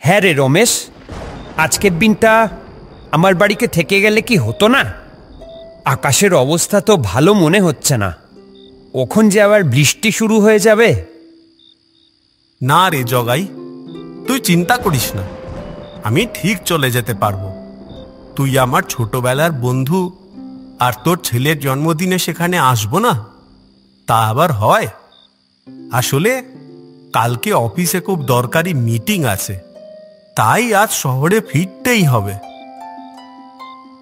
হ্যাঁ রে রমেশ, আজকের দিনটা আমার বাড়িতে থেকে গেলে কি হতো না? আকাশের অবস্থা তো ভালো মনে হচ্ছে না, কখন যে আবার বৃষ্টি শুরু হয়ে যাবে। না রে জগাই, তুই চিন্তা করিস না, আমি ঠিক চলে যেতে পারবো। তুই আমার ছোটবেলার বন্ধু, আর তোর ছেলের জন্মদিনে সেখানে আসবো না তা আবার হয়? আসলে কালকে অফিসে খুব দরকারি মিটিং আছে, তাই আজ শহরে ফিরতেই হবে।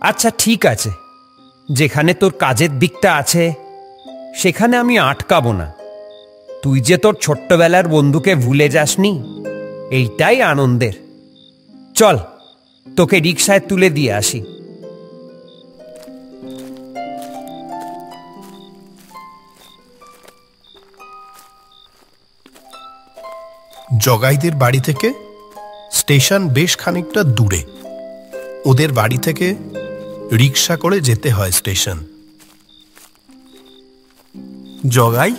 আচ্ছা ঠিক আছে, যেখানে তোর কাজের দিকটা আছে সেখানে আমি আটকাবো না। তুই যে তোর ছোট্টবেলার বন্ধুকে ভুলে যাসনি, এইটাই আনন্দের। চল, তোকে রিকশায় তুলে দিয়ে আসি। জগাইদের বাড়ি থেকে স্টেশন বেশ খানিকটা দূরে। ওদের বাড়ি থেকে রিকশা করে যেতে হয় স্টেশন। জগাই,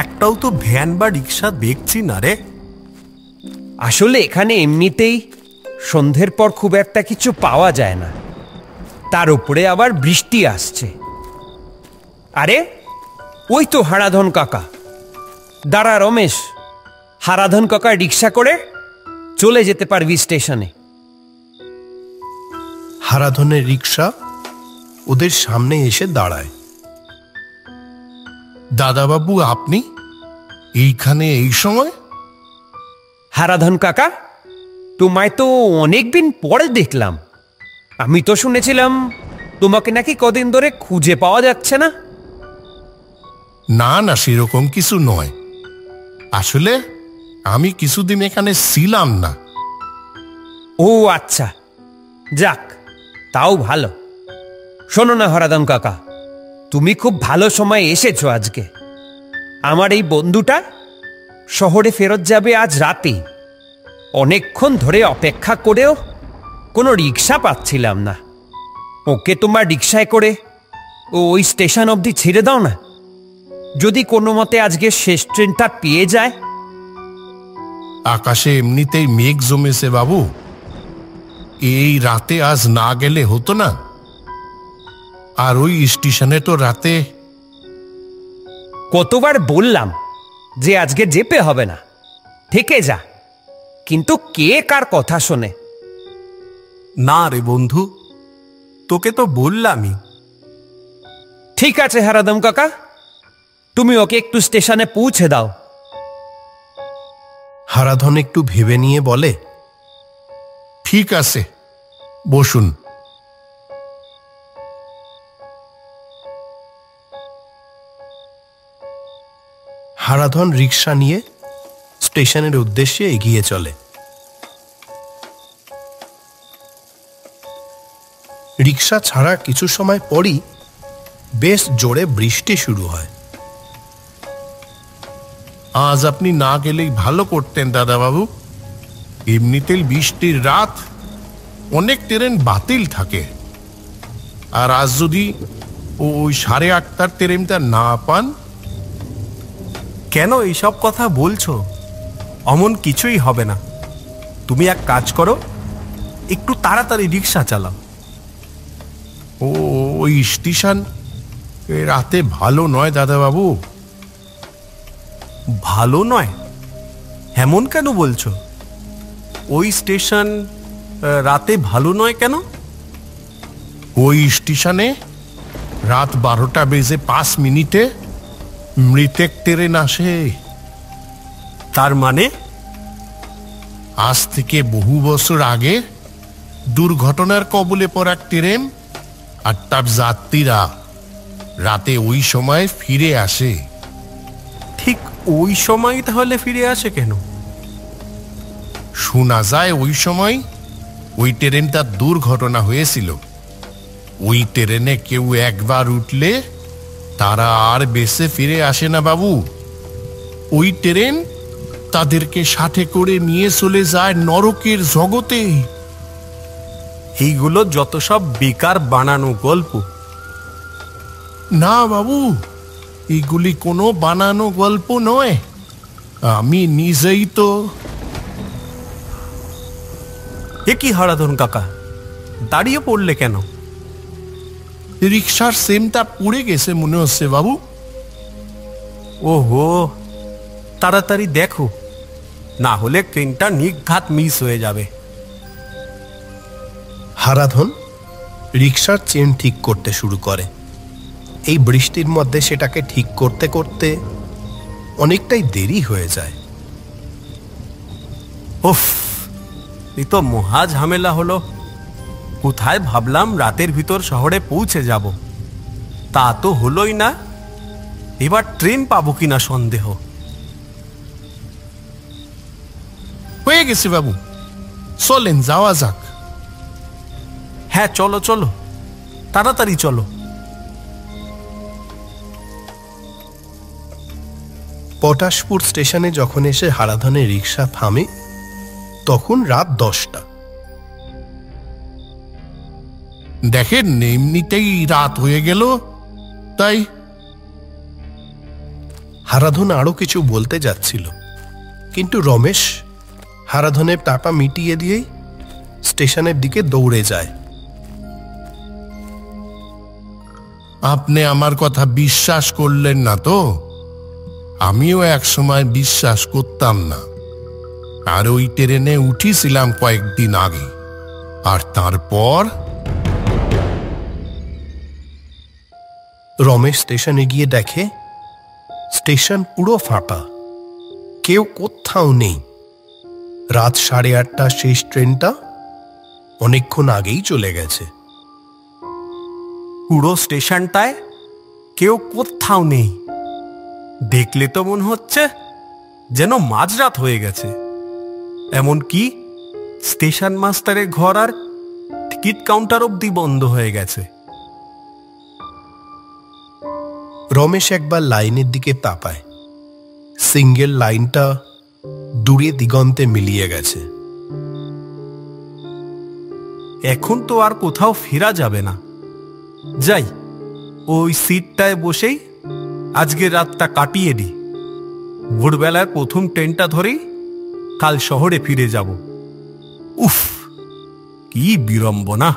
একটাও তো ভ্যান বা রিক্সা দেখছি না রে। আসলে এখানে এমনিতেই সন্ধ্যের পর খুব একটা কিছু পাওয়া যায় না, তার উপরে আবার বৃষ্টি আসছে। আরে ওই তো হারাধন কাকা। দাঁড়া রমেশ, হারাধন কাকা রিকশা করে চলে যেতে পারবি স্টেশনে। হারাধনের রিকশা ওদের সামনে এসে দাঁড়ায়। দাদাবাবু, আপনি এইখানে এই সময়? হারাধন কাকা, তোমায় তো অনেকদিন পরে দেখলাম। আমি তো শুনেছিলাম তোমাকে নাকি কদিন ধরে খুঁজে পাওয়া যাচ্ছে না। না না, সেরকম কিছু নয়। আসলে আমি কিছুদিন এখানে ছিলাম না। ও আচ্ছা, যাক, তাও ভালো। শোনো না হরাধন কাকা, তুমি খুব ভালো সময় এসেছো আজকে। আমার এই বন্ধুটা শহরে ফেরত যাবে আজ রাতেই। অনেকক্ষণ ধরে অপেক্ষা করেও কোনো রিক্সা পাচ্ছিলাম না। ওকে তোমার রিক্সায় করে ওই স্টেশন অবধি ছেড়ে দাও না, যদি কোনো মতে আজকে শেষ ট্রেনটা পেয়ে যায়। আকাশে এমনিতেই মেঘ জমেছে বাবু, এই রাতে আজ না গেলে হতো না। আর ওই স্টেশনে তো রাতে। কতবার বললাম যে আজকে যেতে হবে না, থেকে যা, কিন্তু কে কার কথা শোনে? না রে বন্ধু, তোকে তো বললামই। ঠিক আছে হারাদম কাকা, তুমি ওকে একটু স্টেশনে পৌঁছে দাও। হারাধন একটু ভেবে নিয়ে বলে, ঠিক আছে, বসুন। হারাধন রিকশা নিয়ে স্টেশনের উদ্দেশ্যে এগিয়ে চলে। রিকশা ছাড়া কিছু সময় পরই বেশ জোরে বৃষ্টি শুরু হয়। আজ আপনি না গেলেই ভালো করতেন দাদাবাবু। এমনিতেই বৃষ্টির রাত, অনেক ট্রেন বাতিল থাকে। আর আজ যদি ওই 8:30টার ট্রেনটা না পান। কেন এইসব কথা বলছো? অমন কিছুই হবে না। তুমি এক কাজ করো, একটু তাড়াতাড়ি রিক্সা চালাও। ওই স্টেশন রাতে ভালো নয় দাদাবাবু। ভালো নয়? এমন কেন বলছো? ওই স্টেশন রাতে ভালো নয় কেন? ওই স্টেশনে রাত 12:05 মৃতেক ট্রেন আসে। তার মানে? আজ থেকে বহু বছর আগে দুর্ঘটনার কবলে পড়া ট্রেন আর তার যাত্রীরা রাতে ওই সময় ফিরে আসে। ঠিক ওই সময় তাহলে ফিরে আসে কেন? শোনা যায় ওই সময় ওই ট্রেনটার দুর্ঘটনা হয়েছিল। ওই ট্রেনে কেউ একবার উঠলে তারা আর বেঁচে ফিরে আসে না বাবু। ওই ট্রেন তাদেরকে সাথে করে নিয়ে চলে যায় নরকের জগতে। এইগুলো যত সব বেকার বানানো গল্প। না বাবু, এগুলি কোনো বানানো গল্প নয়। আমি নিজেই তো। এ কি হারাধন কাকা, দাঁড়িয়ে পড়লে কেন? রিক্সার সেমটা পুড়ে গেছে মনে হচ্ছে বাবু। ওহো, তাড়াতাড়ি দেখো, না হলে ট্রেনটা নির্ঘাত মিস হয়ে যাবে। হারাধন রিক্সার চেন ঠিক করতে শুরু করে। এই বৃষ্টির মধ্যে সেটাকে ঠিক করতে করতে অনেকটাই দেরি হয়ে যায়। উফ, এই তো মহা ঝামেলা হলো। কোথায় ভাবলাম রাতের ভিতর শহরে পৌঁছে যাব, তা তো হলোই না। এবার ট্রেন পাবো কিনা সন্দেহ। হয়ে গেছে বাবু, চলেন যাওয়া যাক। হ্যাঁ চলো চলো, তাড়াতাড়ি চলো। পটাশপুর স্টেশনে যখন এসে হারাধনের রিক্সা থামে তখন রাত 10টা। দেখেন এমনিতেই রাত হয়ে গেল, তাই। হারাধন আরো কিছু বলতে যাচ্ছিল, কিন্তু রমেশ হারাধনের টাকা মিটিয়ে দিয়েই স্টেশনের দিকে দৌড়ে যায়। আপনি আমার কথা বিশ্বাস করলেন না তো? আমিও এক সময় বিশ্বাস করতাম না, আর ওই ট্রেনে উঠিছিলাম কয়েকদিন আগে, আর তারপর রমেশ স্টেশনে গিয়ে দেখে স্টেশন পুরো ফাঁকা, কেউ কোথাও নেই। রাত 8:30 শেষ ট্রেনটা অনেকক্ষণ আগেই চলে গেছে। পুরো স্টেশনটায় কেউ কোথাও নেই। দেখলে তো মনে হচ্ছে যেন মাঝরাত হয়ে গেছে। এমনকি স্টেশন মাস্টারের ঘর আর টিকিট কাউন্টার অব্দি বন্ধ হয়ে গেছে। রমেশ একবার লাইনের দিকে তাকায়। সিঙ্গেল লাইনটা দূরে দিগন্তে মিলিয়ে গেছে। এখন তো আর কোথাও ফেরা যাবে না। যাই, ওই সিটটায় বসেই আজকের রাতটা কাটিয়ে দিই। ভোরবেলার প্রথম ট্রেনটা ধরেই কাল শহরে ফিরে যাব। উফ, কি বিড়ম্বনা।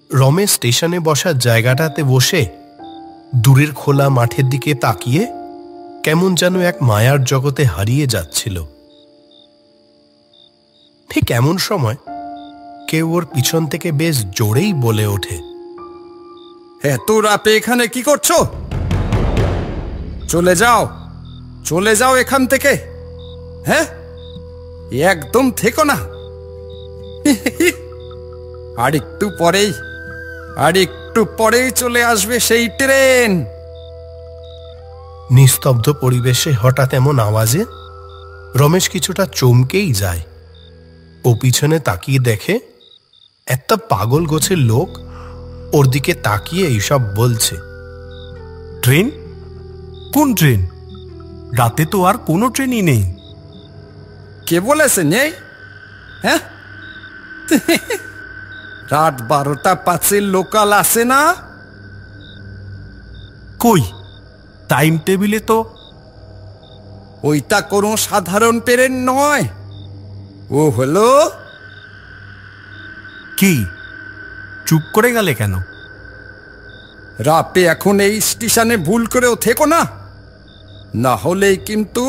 রমেশ স্টেশনে বসার জায়গাটাতে বসে দূরের খোলা মাঠের দিকে তাকিয়ে কেমন যেন এক মায়ার জগতে হারিয়ে যাচ্ছিল। ঠিক এমন সময় কেউ ওর পিছন থেকে বেশ জোরেই বলে ওঠে, এত রাতে এখানে কি করছো? চলে যাও, চলে যাও এখান থেকে। হ্যাঁ, একদম থেকো না। আর একটু পরেই চলে আসবে সেই ট্রেন। নিস্তব্ধ পরিবেশে হঠাৎ এমন আওয়াজে রমেশ কিছুটা চমকেই যায়। ও পিছনে তাকিয়ে দেখে একটা পাগল গোছের লোক ওর দিকে তাকিয়ে এইসব বলছে। ট্রেন? কোন ট্রেন? রাতে তো আর কোনো ট্রেনই নেই। কে বলেছে নেই? হ্যাঁ, রাত 12টা 5 লোকাল আসে না? কই, টাইম টেবিলে তো। ওইটা কোনো সাধারণ ট্রেন নয়, ও হলো। কি, চুপ করে গেলে কেন? রাতে এখন এই স্টেশনে ভুল করেও থেকো না, না হলেই কিন্তু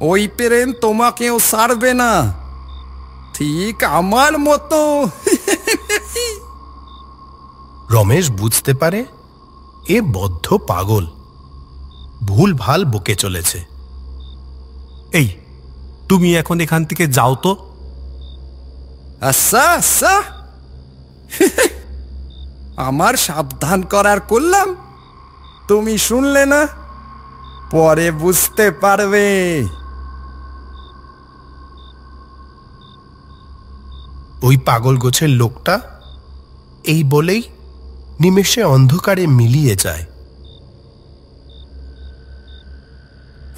ওই ট্রেন তোমাকেও ছাড়বে না, ঠিক আমার মতো। রমেশ বুঝতে পারে এ বদ্ধ পাগল, ভুল ভাল বকে চলেছে। এই, তুমি এখন এখান থেকে যাও তো। আচ্ছা আচ্ছা, আমার সাবধান করার করলাম, তুমি শুনলে না, পরে বুঝতে পারবে। ওই পাগল গোছের লোকটা এই বলেই নিমেষে অন্ধকারে মিলিয়ে যায়।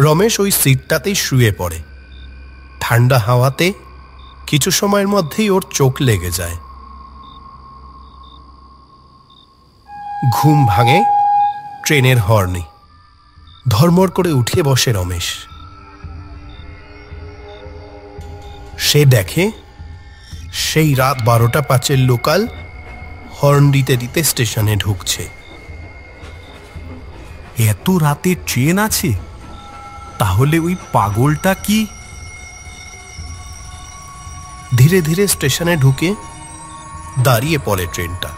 রমেশ ওই সিটটাতেই শুয়ে পড়ে। ঠান্ডা হাওয়াতে কিছু সময়ের মধ্যেই ওর চোখ লেগে যায়। ঘুম ভাঙে ট্রেনের হর্নে। ধর্মর করে উঠে বসে রমেশ। সে দেখে সেই রাত 12:05 লোকাল হর্ন দিতে দিতে স্টেশনে ঢুকছে। এত রাতে ট্রেন আছে? তাহলে ওই পাগলটা কি? ধীরে ধীরে স্টেশনে ঢুকে দাঁড়িয়ে পড়ে ট্রেনটা।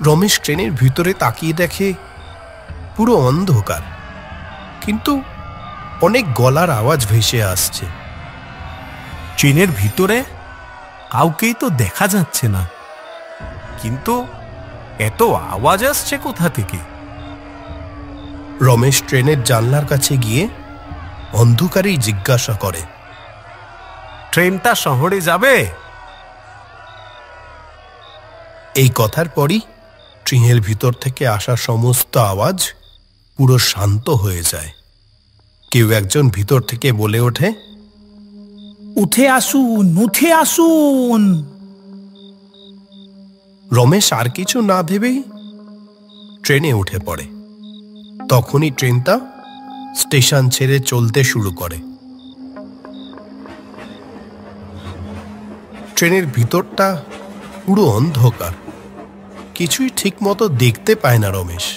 রমেশ ট্রেনের ভিতরে তাকিয়ে দেখে পুরো অন্ধকার, কিন্তু অনেক গলার আওয়াজ ভেসে আসছে। ট্রেনের ভিতরে কাউকেই তো দেখা যাচ্ছে না, কিন্তু এত আওয়াজ আসছে কোথা থেকে? রমেশ ট্রেনের জানলার কাছে গিয়ে অন্ধকারেই জিজ্ঞাসা করে, ট্রেনটা শহরে যাবে? এই কথার পরই ট্রেনের ভিতর থেকে আসা সমস্ত আওয়াজ পুরো শান্ত হয়ে যায়। কেউ একজন ভিতর থেকে বলে ওঠে, উঠে আসুন, উঠে আসুন। রমেশ আর কিছু না ভেবেই ট্রেনে উঠে পড়ে। তখনই ট্রেনটা স্টেশন ছেড়ে চলতে শুরু করে। ট্রেনের ভিতরটা পুরো অন্ধকার, কিছুই ঠিক মতো দেখতে পায় না রমেশ।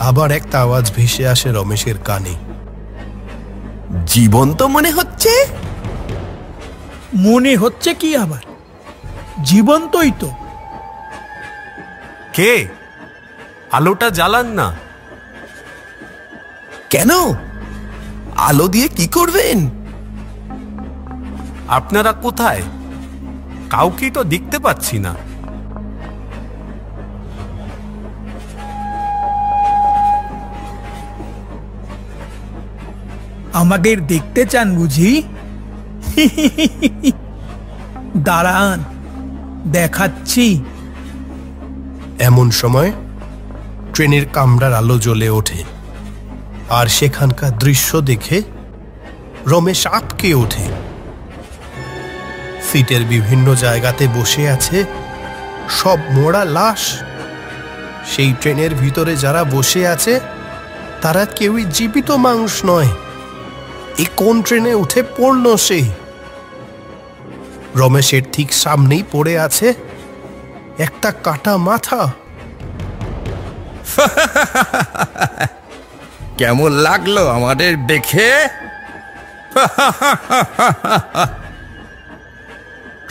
আবার একটা আওয়াজ ভেসে আসে রমেশের কানে, জীবন্ত মনে হচ্ছে। মনে হচ্ছে কি আবার? জীবন্তই তো। কে? আলোটা জ্বালান না। কেন? আলো দিয়ে কি করবেন? আপনারা কোথায়? কাউকেই তো দেখতে পাচ্ছি না। আমাদের দেখতে চান বুঝি? দাঁড়ান, দেখাচ্ছি। এমন সময় ট্রেনের কামরার আলো জ্বলে ওঠে, আর সেখানকার দৃশ্য দেখে রমেশ আটকে ওঠে। সিটের বিভিন্ন জায়গাতে বসে আছে সব মোড়া লাশ। সেই ট্রেনের ভিতরে যারা বসে আছে তারা কেউই জীবিত মানুষ নয়। এ কোন ট্রেনে উঠে পড়ল সে? রমেশের ঠিক সামনেই পড়ে আছে একটা কাটা মাথা। কেমন লাগলো আমাদের দেখে?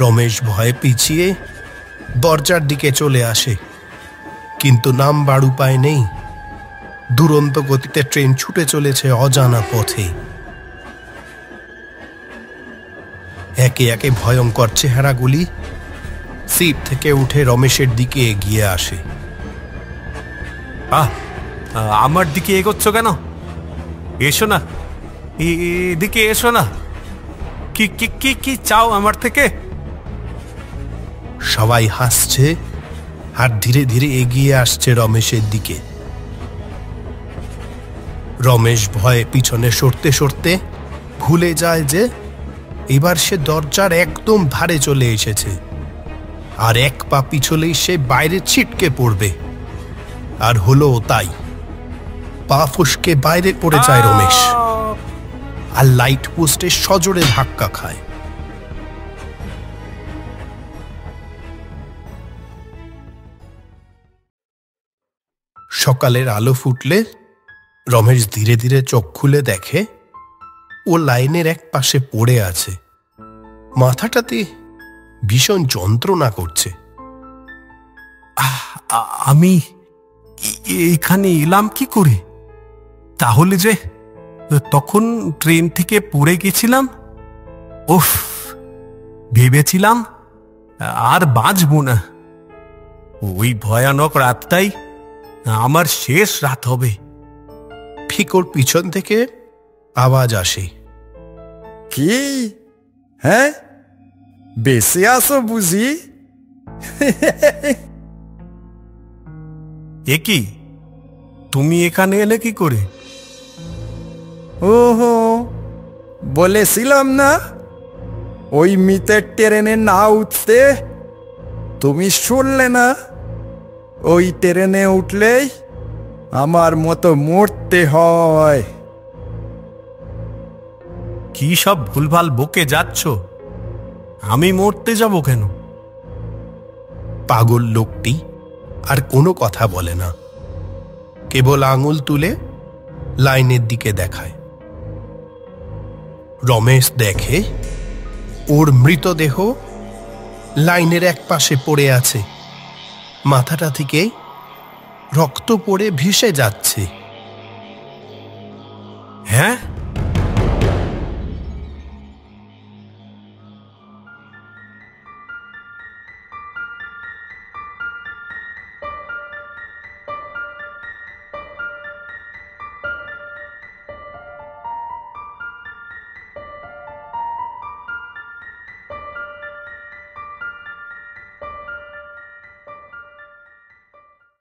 রমেশ ভয়ে পিছিয়ে দরজার দিকে চলে আসে, কিন্তু নামবার উপায় নেই। দুরন্ত গতিতে ট্রেন ছুটে চলেছে অজানা পথে। একে একে ভয়ঙ্কর চেহারাগুলি সিট থেকে উঠে রমেশের দিকে এগিয়ে আসে। আমার দিকে এগোচ্ছ কেন? এসো না, এদিকে এসো না। কি কি কি কি চাও আমার থেকে? সবাই হাসছে আর ধীরে ধীরে এগিয়ে আসছে রমেশের দিকে। রমেশ ভয়ে পিছনে সরতে সরতে ভুলে যায় যে এবার সে দরজার একদম ধারে চলে এসেছে, আর এক পা পিছলেই সে বাইরে ছিটকে পড়বে। আর হলো তাই। পা ফসকে বাইরে পড়ে যায় রমেশ, আর লাইট পোস্টে সজোরে ধাক্কা খায়। সকালের আলো ফুটলে রমেশ ধীরে ধীরে চোখ খুলে দেখে ও লাইনের এক পাশে পড়ে আছে। মাথাটাতে ভীষণ যন্ত্রণা করছে। আমি এখানে এলাম কি করে? তাহলে যে তখন ট্রেন থেকে পড়ে গেছিলাম। উফ, ভেবেছিলাম আর বাঁচবো না। ওই ভয়ানক রাতটাই আমার শেষ রাত হবে। ঠিক ওর পিছন থেকে আওয়াজ আসে, কি? হ্যাঁ, বেঁচে আসো বুঝি? এ কি, তুমি এখানে এলে কি করে? ওহো, বলেছিলাম না ওই মিতের ট্রেনে না উঠতে? তুমি শুনলে না? ওই ট্রেনে উঠলেই আমার মতো মরতে হয়। কি সব ভুলভাল বকে যাচ্ছ? আমি মরতে যাব কেন? পাগল লোকটি আর কোনো কথা বলে না, কেবল আঙুল তুলে লাইনের দিকে দেখায়। রমেশ দেখে ওর মৃতদেহ লাইনের এক পাশে পড়ে আছে, মাথাটা থেকে রক্ত পড়ে ভেসে যাচ্ছে। হ্যাঁ,